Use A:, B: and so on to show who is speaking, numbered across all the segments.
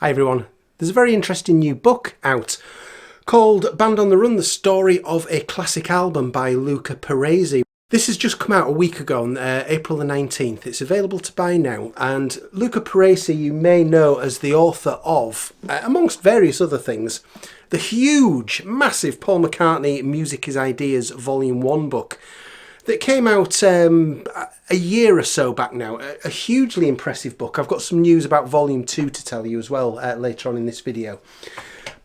A: Hi everyone. There's a very interesting new book out called Band on the Run, the story of a classic album by Luca Perasi. This has just come out a week ago on April the 19th. It's available to buy now, and Luca Perasi you may know as the author of, amongst various other things, the huge, massive Paul McCartney Music is Ideas Volume 1 book that came out a year or so back now. A hugely impressive book. I've got some news about Volume 2 to tell you as well later on in this video.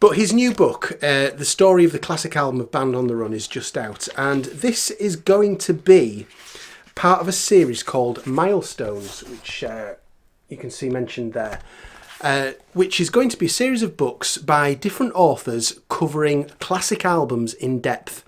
A: But his new book, The Story of the Classic Album of Band on the Run, is just out. And this is going to be part of a series called Milestones, which you can see mentioned there. Which is going to be a series of books by different authors covering classic albums in depth.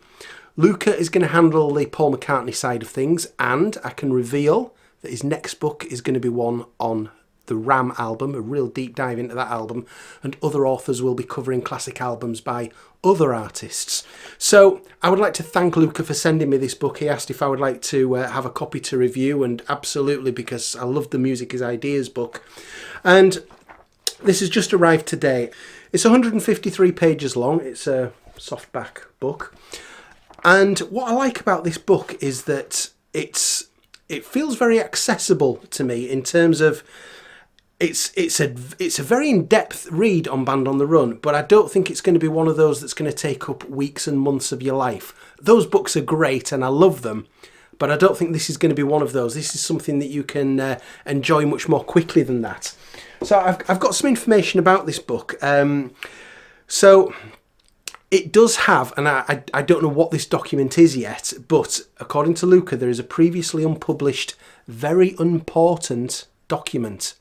A: Luca is going to handle the Paul McCartney side of things, and I can reveal that his next book is going to be one on the Ram album, a real deep dive into that album, and other authors will be covering classic albums by other artists. So I would like to thank Luca for sending me this book. He asked if I would like to have a copy to review, and absolutely, because I love the Music is Ideas book. And this has just arrived today. It's 153 pages long. It's a softback book. And what I like about this book is that it feels very accessible to me in terms of it's a very in-depth read on Band on the Run, but I don't think it's going to be one of those that's going to take up weeks and months of your life. Those books are great and I love them, but I don't think this is going to be one of those. This is something that you can enjoy much more quickly than that. So I've got some information about this book. So it does have, and I don't know what this document is yet, but according to Luca, there is a previously unpublished, very important document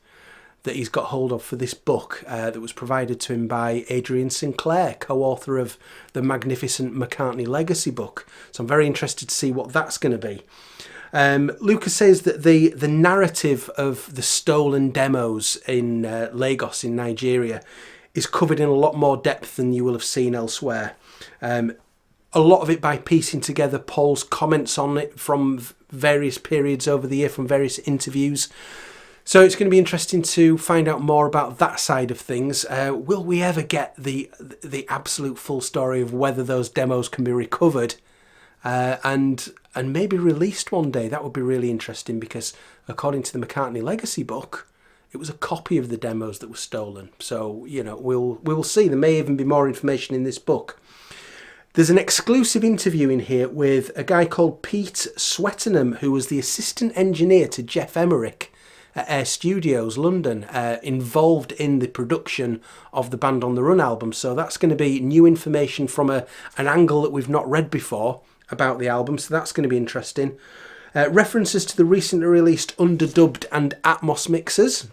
A: that he's got hold of for this book that was provided to him by Adrian Sinclair, co-author of the magnificent McCartney Legacy book. So I'm very interested to see what that's going to be. Luca says that the narrative of the stolen demos in Lagos in Nigeria is covered in a lot more depth than you will have seen elsewhere. A lot of it by piecing together Paul's comments on it from various periods over the year, from various interviews. So it's going to be interesting to find out more about that side of things. Will we ever get the absolute full story of whether those demos can be recovered and maybe released one day? That would be really interesting, because according to the McCartney Legacy book, it was a copy of the demos that was stolen. So, you know, we'll see. There may even be more information in this book. There's an exclusive interview in here with a guy called Pete Swettenham, who was the assistant engineer to Geoff Emerick at Air Studios, London, involved in the production of the Band on the Run album. So that's going to be new information from an angle that we've not read before about the album. So that's going to be interesting. References to the recently released underdubbed and Atmos mixers.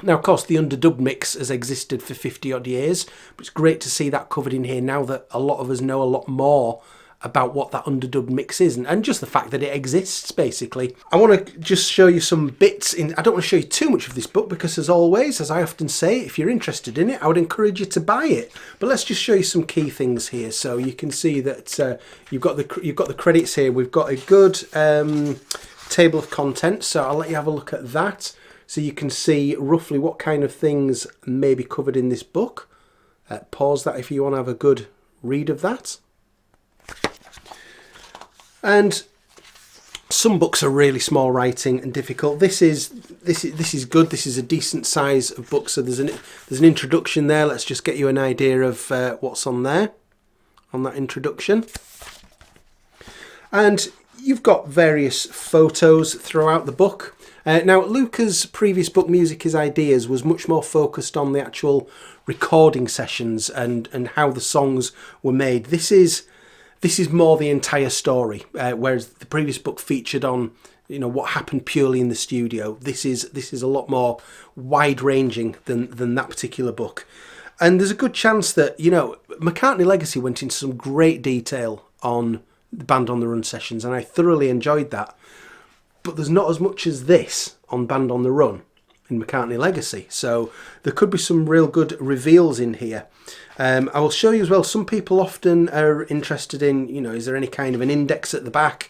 A: Now, of course, the underdubbed mix has existed for 50 odd years, but it's great to see that covered in here now that a lot of us know a lot more about what that underdubbed mix is, and just the fact that it exists, basically. I want to just show you some bits in. I don't want to show you too much of this book because, as always, as I often say, if you're interested in it, I would encourage you to buy it. But let's just show you some key things here, so you can see that you've got the credits here. We've got a good table of contents, so I'll let you have a look at that, so you can see roughly what kind of things may be covered in this book. Pause that if you want to have a good read of that. And some books are really small writing and difficult. This is good. This is a decent size of book. So there's an introduction there. Let's just get you an idea of what's on there, on that introduction. And you've got various photos throughout the book. Now, Luca's previous book, Music is Ideas, was much more focused on the actual recording sessions and how the songs were made. This is more the entire story, whereas the previous book featured on, you know, what happened purely in the studio. This is a lot more wide-ranging than that particular book. And there's a good chance that, you know, McCartney Legacy went into some great detail on the Band on the Run sessions, and I thoroughly enjoyed that. But there's not as much as this on Band on the Run in McCartney Legacy. So there could be some real good reveals in here. I will show you as well, some people often are interested in, you know, is there any kind of an index at the back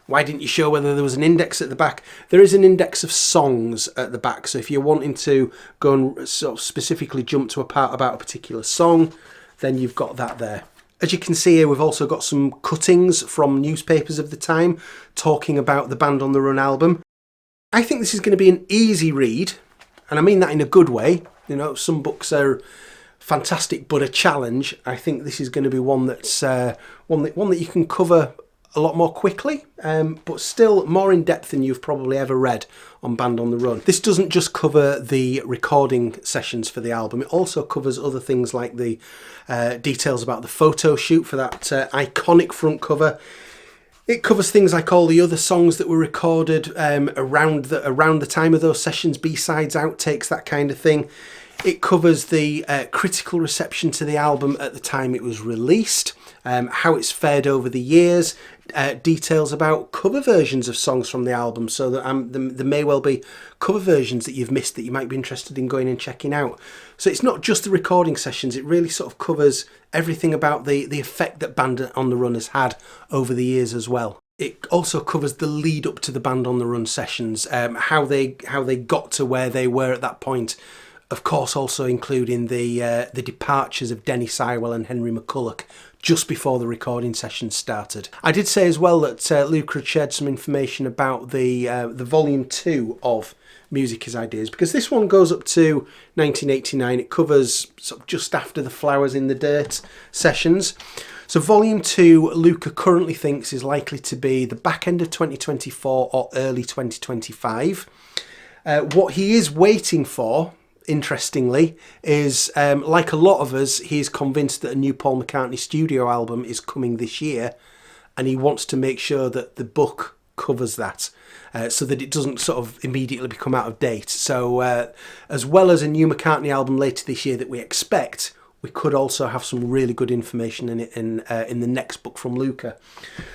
A: Why didn't you show whether there was an index at the back? There is an index of songs at the back, so if you're wanting to go and sort of specifically jump to a part about a particular song, then you've got that there. As you can see here, we've also got some cuttings from newspapers of the time talking about the Band on the Run album. I think this is going to be an easy read, and I mean that in a good way. You know, some books are fantastic but a challenge. I think this is going to be one that's one that you can cover a lot more quickly, but still more in depth than you've probably ever read on Band on the Run. This doesn't just cover the recording sessions for the album, it also covers other things like the details about the photo shoot for that iconic front cover. It covers things like all the other songs that were recorded around the time of those sessions, B-sides, outtakes, that kind of thing. It covers the critical reception to the album at the time it was released, how it's fared over the years, details about cover versions of songs from the album, so that there may well be cover versions that you've missed that you might be interested in going and checking out. So it's not just the recording sessions, it really sort of covers everything about the effect that Band on the Run has had over the years as well. It also covers the lead up to the Band on the Run sessions, how they got to where they were at that point. Of course, also including the departures of Denny Sywell and Henry McCulloch just before the recording sessions started. I did say as well that Luca had shared some information about the volume 2 of Music is Ideas, because this one goes up to 1989. It covers sort of just after the Flowers in the Dirt sessions. So volume 2, Luca currently thinks is likely to be the back end of 2024 or early 2025. What he is waiting for, interestingly, is like a lot of us, he's convinced that a new Paul McCartney studio album is coming this year, and he wants to make sure that the book covers that, so that it doesn't sort of immediately become out of date. So as well as a new McCartney album later this year that we expect, we could also have some really good information in it in the next book from Luca.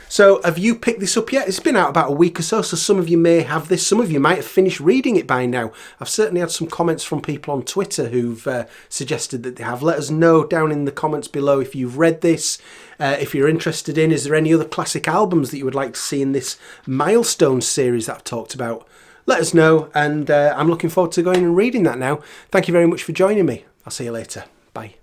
A: So have you picked this up yet? It's been out about a week or so some of you may have this. Some of you might have finished reading it by now. I've certainly had some comments from people on Twitter who've suggested that they have. Let us know down in the comments below if you've read this, if you're interested in. Is there any other classic albums that you would like to see in this milestone series that I've talked about? Let us know, and I'm looking forward to going and reading that now. Thank you very much for joining me. I'll see you later. Bye.